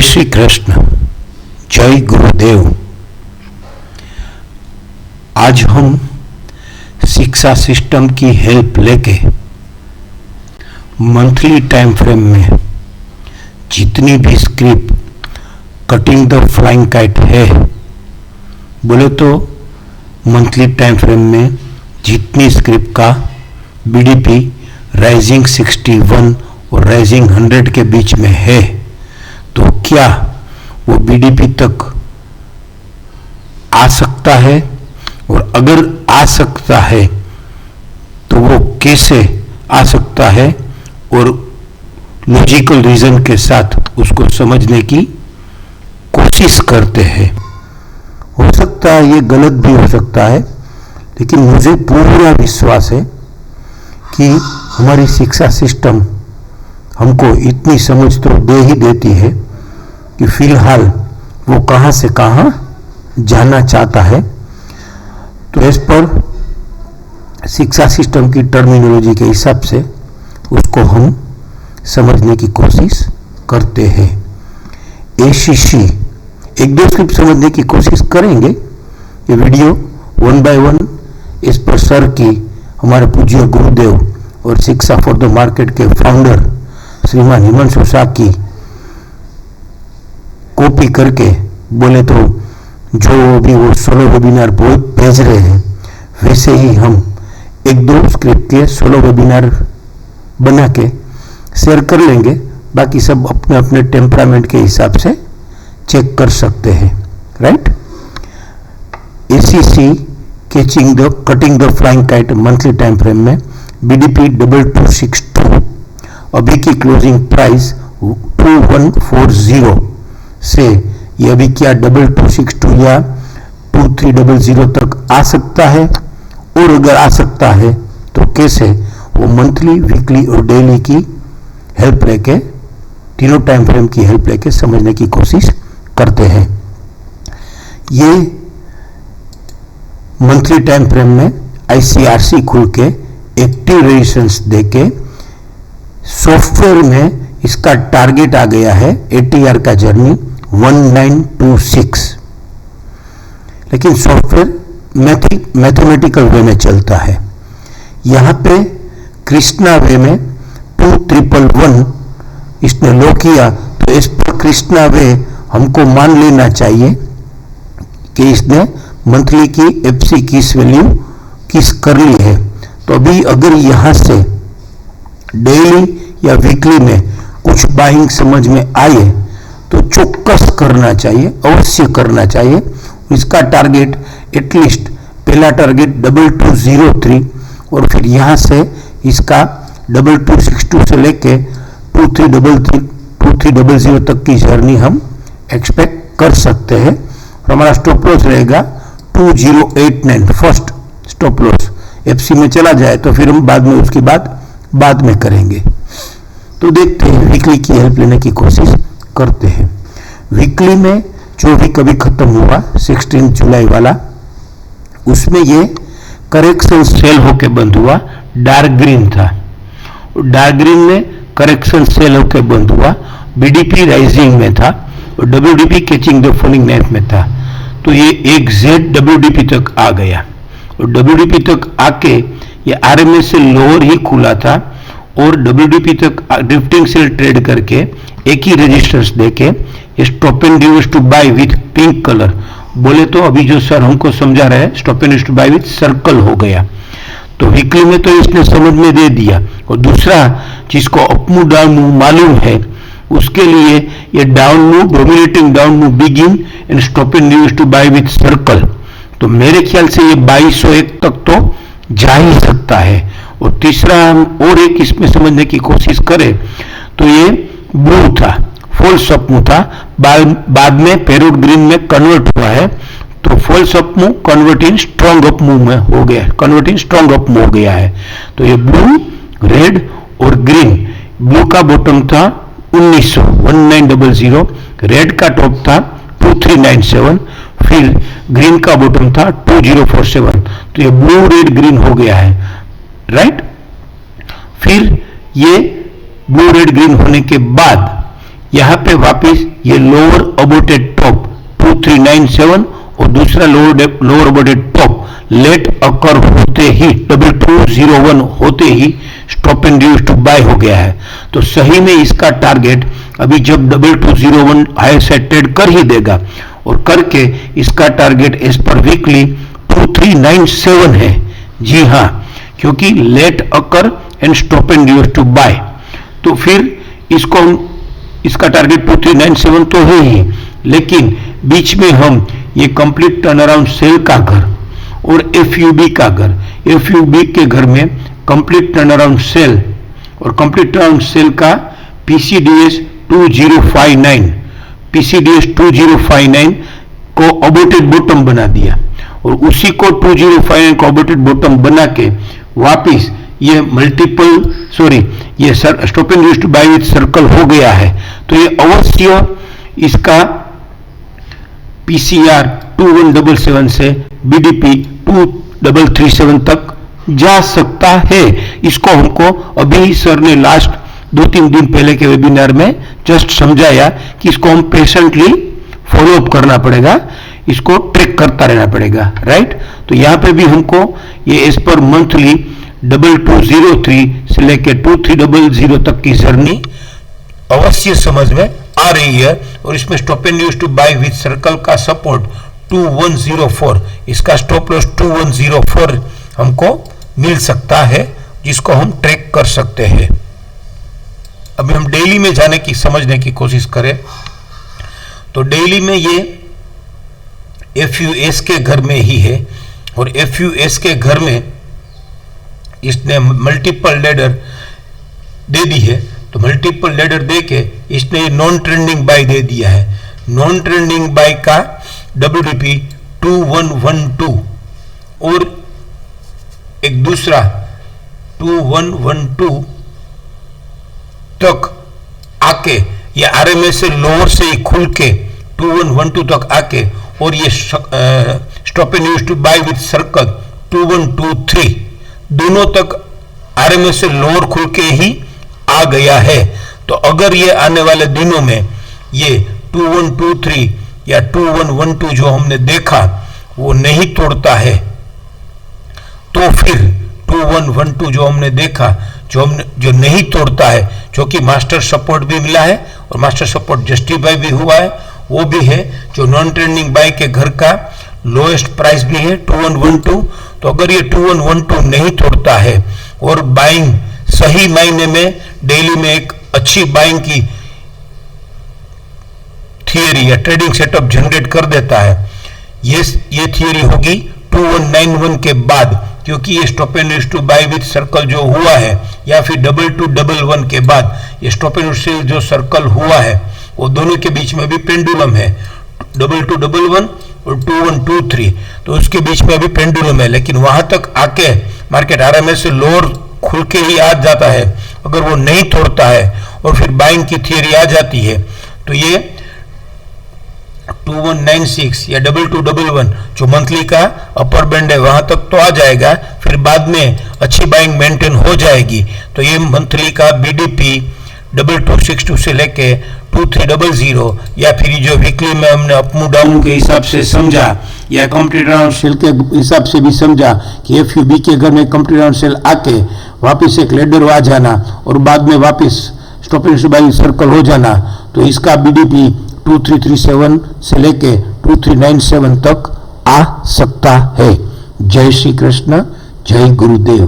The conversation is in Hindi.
श्री कृष्ण, जय गुरुदेव। आज हम शिक्षा सिस्टम की हेल्प लेके मंथली टाइम फ्रेम में जितनी भी script cutting the flying kite है, बोले तो मंथली टाइम फ्रेम में जितनी स्क्रिप्ट का बीडीपी राइजिंग 61 और राइजिंग 100 के बीच में है, तो क्या वो बीडीपी तक आ सकता है, और अगर आ सकता है तो वो कैसे आ सकता है, और लॉजिकल रीजन के साथ उसको समझने की कोशिश करते हैं। हो सकता है ये गलत भी हो सकता है, लेकिन मुझे पूरा विश्वास है कि हमारी शिक्षा सिस्टम हमको इतनी समझ तो दे ही देती है कि फिलहाल वो कहाँ से कहाँ जाना चाहता है। तो इस पर शिक्षा सिस्टम की टर्मिनोलॉजी के हिसाब से उसको हम समझने की कोशिश करते हैं। एसीसी एक दो स्क्रिप्ट समझने की कोशिश करेंगे। ये वीडियो 1 बाय 1 इस पर सर की, हमारे पूज्य गुरुदेव और शिक्षा फॉर द मार्केट के फाउंडर श्रीमान हिमांशु शाह की कॉपी करके, बोले तो जो भी वो सोलो वेबिनार भेज रहे हैं, वैसे ही हम एक दो स्क्रिप्ट के सोलो वेबिनार बना के शेयर कर लेंगे। बाकी सब अपने अपने टेम्परामेंट के हिसाब से चेक कर सकते हैं, right. ACC cutting the flying kite monthly time frame में बीडीपी 2262, अभी की क्लोजिंग प्राइस 2140 से ये अभी क्या 2262 या 2300 तक आ सकता है, और अगर आ सकता है तो कैसे वो मंथली, वीकली और डेली की हेल्प लेके, तीनों टाइम फ्रेम की हेल्प लेके समझने की कोशिश करते हैं। ये मंथली टाइम फ्रेम में आईसीआरसी खुल के एक्टिव रेजिस्टेंस देके सॉफ्टवेयर में इसका टारगेट आ गया है एटीआर का जर्नी 1926, लेकिन सॉफ्टवेयर मैथमेटिकल वे में चलता है। यहां पे कृष्णा वे में 2111 इसने लो किया, तो इस पर कृष्णा वे हमको मान लेना चाहिए कि इसने मंथली की एफसी किस वैल्यू किस कर ली है। तो अभी अगर यहां से डेली या वीकली में कुछ बाइंग समझ में आए तो चौकस करना चाहिए, अवश्य करना चाहिए। इसका टारगेट एटलीस्ट पहला टारगेट 2203, और फिर यहां से इसका 2262 से लेके 2300 तक की जर्नी हम एक्सपेक्ट कर सकते हैं। हमारा स्टॉप लॉस रहेगा 2089, फर्स्ट स्टॉप लॉस। एफसी में चला जाए तो फिर हम बाद में उसकी बाद में करेंगे। तो देखते हैं, वीकली की हेल्प लेने की कोशिश करते हैं। वीकली में जो भी कभी खत्म हुआ 16 जुलाई वाला, उसमें ये करेक्शन सेल होके बंद हुआ, डार्क ग्रीन था। डार्क ग्रीन में करेक्शन सेल होके बंद हुआ, बीडीपी राइजिंग में था और डब्ल्यूडीपी कैचिंग द फॉलिंग नाइफ में था। तो ये एग्जैक्ट डब्ल्यूडीपी तक आ गया, और डब्ल्यूडीपी तक आके ये आरएमएस से लोअर ही खुला था, और डब्ल्यूडीपी तक ड्रिफ्टिंग सेल ट्रेड करके एक ही रेजिस्टेंस देके stop and due to buy with pink colour, बोले तो अभी जो सर हमको समझा रहे हैं stop and to buy with circle हो गया। तो वीकली में तो इसने समझ में दे दिया। और दूसरा जिसको अप मूव डाउन मूव मालूम है, उसके लिए ये down move, dominating down move begin and stop and due to buy with circle. तो मेरे ख्याल से ये 2201 तक तो जा ही सकता है। और तीसरा हम और एक इसमें समझने की कोशिश करें तो ये ब्लू था, फॉल्स अप मूव था, बाद में पैरोट ग्रीन में कन्वर्ट हुआ है। तो false up move convert in strong up move में हो गया, convert in strong up move हो गया है। तो ये ब्लू, रेड और ग्रीन, ब्लू का बॉटम था 1900, रेड का टॉप था 2397, फिर ग्रीन का बॉटम था 2047। तो ये ब्लू रेड ग्रीन हो गया है, राइट। फिर ये ब्लू रेड ग्रीन होने के बाद यहाँ पे वापस ये लोअर अबोटेड टॉप 2397 और दूसरा lower aborted top let occur होते ही 2201 होते ही stop and reduce to buy हो गया है। तो सही में इसका टारगेट अभी जब 2201 हाई से ट्रेड कर ही देगा और करके इसका टारगेट एज पर वीकली 2397 है। जी हाँ, क्योंकि let occur and stop and reduce to buy, तो फिर इसको हम इसका टारगेट 2397 तो है ही, लेकिन बीच में हम ये कंप्लीट टर्न अराउंड सेल का घर और एफयूबी का घर, एफयूबी के घर में कंप्लीट टर्न अराउंड सेल और कंप्लीट टर्न अराउंड सेल का पीसीडीएस 2059 को अबोटेड बॉटम बना दिया और उसी को 2059 को अबोटेड बॉटम बना के वापिस ये ये stop and reduce to buy with circle हो गया है। तो ये अवश्य इसका पीसीआर 2177 से बीडीपी 2337 तक जा सकता है। इसको हमको अभी सर ने लास्ट 2-3 दिन पहले के वेबिनार में जस्ट समझाया कि इसको हम पेशेंटली फॉलो अप करना पड़ेगा, इसको ट्रैक करता रहना पड़ेगा, राइट। तो यहां पे भी हमको ये एज पर मंथली 2203 से लेकर 2300 तक की जर्नी अवश्य समझ में आ रही है और इसमें stop and reduce to buy with circle का सपोर्ट 2104, इसका स्टॉप लॉस 2104 हमको मिल सकता है, जिसको हम ट्रैक कर सकते हैं। अभी हम डेली में जाने की समझने की कोशिश करें तो डेली में ये एफयूएस के घर में ही है और एफयूएस के घर में इसने मल्टीपल लेडर दे दी है। तो मल्टीपल लेडर दे के इसने नॉन ट्रेंडिंग बाय दे दिया है। नॉन ट्रेंडिंग बाय का WDP 2112 और एक दूसरा 2112 तक आके ये आरएमएस से लोअर से ही खुल के 2112 तक आके और ये stop and reduce to buy with circle 2123 दोनों तक आरएमएस से लोअर खुल के ही आ गया है। तो अगर ये आने वाले दिनों में ये 2123 या 2112 जो हमने देखा वो नहीं तोड़ता है तो फिर 2112 जो हमने देखा जो नहीं तोड़ता है, जो कि मास्टर सपोर्ट भी मिला है और मास्टर सपोर्ट जस्टिफाई भी हुआ है, वो भी है जो नॉन ट्रेंडिंग बाय के घर का लोएस्ट प्राइस भी है 2112। तो अगर ये 2112 नहीं तोड़ता है और बाइंग सही मायने में डेली में एक अच्छी बाइंग की थियरी या ट्रेडिंग सेटअप जनरेट कर देता है, ये थियरी होगी 2191 के बाद, क्योंकि ये stop and reduce to buy with circle जो हुआ है या फिर 2211 के बाद ये स्टॉप एंड रिड्यूस जो सर्कल हुआ है वो दोनों के बीच में भी पेंडुलम है 2211 और 2123, तो उसके बीच में अभी पेंडुलम है। लेकिन वहां तक आके मार्केट आरएमएस से लोअर खुल के ही आ जाता है, अगर वो नहीं तोड़ता है और फिर बाइंग की थियरी आ जाती है तो ये 2196 या 2211 जो मंथली का अपर बैंड है वहां तक तो आ जाएगा, फिर बाद में अच्छी बाइंग मेंटेन हो जाएगी। तो ये मंथली का बीडीपी 2262 से लेके 2300 या फिर जो वीकली में हमने अप डाउन के हिसाब से समझा या कंप्लीट राउंड सेल के हिसाब से भी समझा कि एफयूबी के घर में कंप्लीट राउंड सेल आके वापस एक लेडर आ जाना और बाद में वापस स्टॉप एंड बाय सर्कल हो जाना, तो इसका बीडीपी 2337 से लेके 2397 तक आ सकता है। जय श्री कृष्ण, जय गुरुदेव।